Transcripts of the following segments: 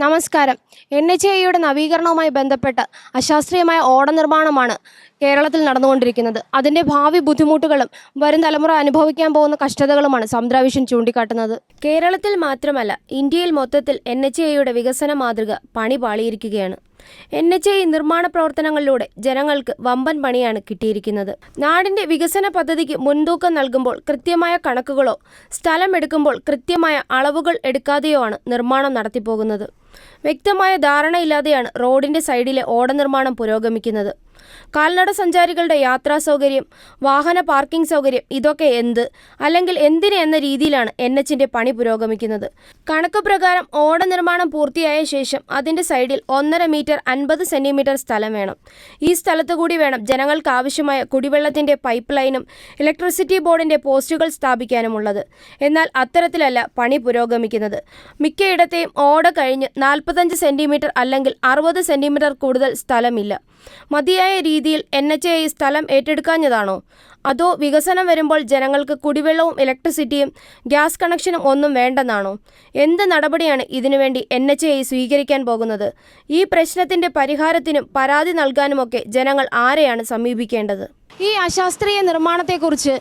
നമസ്കാരം. NHAIയുടെ നവീകരണവുമായി ബന്ധപ്പെട്ട് അശാസ്ത്രീയമായ ഓട നിർമ്മാണമാണ് കേരളത്തിൽ നടന്നുകൊണ്ടിരിക്കുന്നത്. അതിൻ്റെ ഭാവി ബുദ്ധിമുട്ടുകളും വരും തലമുറ അനുഭവിക്കാൻ പോകുന്ന കഷ്ടതകളുമാണ് സമുദ്ര വിഷൻ ചൂണ്ടിക്കാട്ടുന്നത്. കേരളത്തിൽ മാത്രമല്ല, ഇന്ത്യയിൽ മൊത്തത്തിൽ NHAIയുടെ വികസന മാതൃക പണി പാളിയിരിക്കുകയാണ്. NHAI നിർമ്മാണ പ്രവർത്തനങ്ങളിലൂടെ ജനങ്ങൾക്ക് വമ്പൻ പണിയാണ് കിട്ടിയിരിക്കുന്നത്. നാടിൻ്റെ വികസന പദ്ധതിക്ക് മുൻതൂക്കം നൽകുമ്പോൾ കൃത്യമായ കണക്കുകളോ സ്ഥലം എടുക്കുമ്പോൾ കൃത്യമായ അളവുകൾ എടുക്കാതെയോ ആണ് നിർമ്മാണം നടത്തിപ്പോകുന്നത്. വ്യക്തമായ ധാരണയില്ലാതെയാണ് റോഡിൻ്റെ സൈഡിലെ ഓട നിർമ്മാണം പുരോഗമിക്കുന്നത്. കാൽനട സഞ്ചാരികളുടെ യാത്രാ സൗകര്യം, വാഹന പാർക്കിംഗ് സൗകര്യം, ഇതൊക്കെ അല്ലെങ്കിൽ എന്തിന് എന്ന രീതിയിലാണ് NHന്റെ പണി പുരോഗമിക്കുന്നത്. കണക്ക് പ്രകാരം ഓട നിർമ്മാണം പൂർത്തിയായ ശേഷം അതിൻ്റെ സൈഡിൽ 1.5 മീറ്റർ 50 സെൻറ്റിമീറ്റർ സ്ഥലം വേണം. ഈ സ്ഥലത്തു കൂടി വേണം ജനങ്ങൾക്ക് ആവശ്യമായ കുടിവെള്ളത്തിൻ്റെ പൈപ്പ് ലൈനും ഇലക്ട്രിസിറ്റി ബോർഡിൻ്റെ പോസ്റ്റുകൾ സ്ഥാപിക്കാനുമുള്ളത്. എന്നാൽ അത്തരത്തിലല്ല പണി പുരോഗമിക്കുന്നത്. മിക്കയിടത്തെയും ഓട കഴിഞ്ഞ് 45 സെൻറ്റിമീറ്റർ അല്ലെങ്കിൽ 60 സെൻറ്റിമീറ്റർ കൂടുതൽ സ്ഥലമില്ല. മതിയായ രീതിയിൽ NHAI സ്ഥലം ഏറ്റെടുക്കാഞ്ഞതാണോ? അതോ വികസനം വരുമ്പോൾ ജനങ്ങൾക്ക് കുടിവെള്ളവും ഇലക്ട്രിസിറ്റിയും ഗ്യാസ് കണക്ഷനും ഒന്നും വേണ്ടെന്നാണോ? എന്ത് നടപടിയാണ് ഇതിനുവേണ്ടി NHAI സ്വീകരിക്കാൻ പോകുന്നത്? ഈ പ്രശ്നത്തിൻ്റെ പരിഹാരത്തിനും പരാതി നൽകാനുമൊക്കെ ജനങ്ങൾ ആരെയാണ് സമീപിക്കേണ്ടത്? ഈ അശാസ്ത്രീയ നിർമ്മാണത്തെക്കുറിച്ച്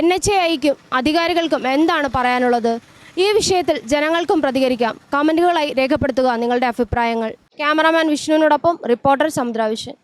NHAIക്കും അധികാരികൾക്കും എന്താണ് പറയാനുള്ളത്? ഈ വിഷയത്തിൽ ജനങ്ങൾക്കും പ്രതികരിക്കാം. കമൻറ്റുകളായി രേഖപ്പെടുത്തുക നിങ്ങളുടെ അഭിപ്രായങ്ങൾ. ക്യാമറാമാൻ വിഷ്ണുവിനോടൊപ്പം റിപ്പോർട്ടർ സമുദ്ര വിഷൻ.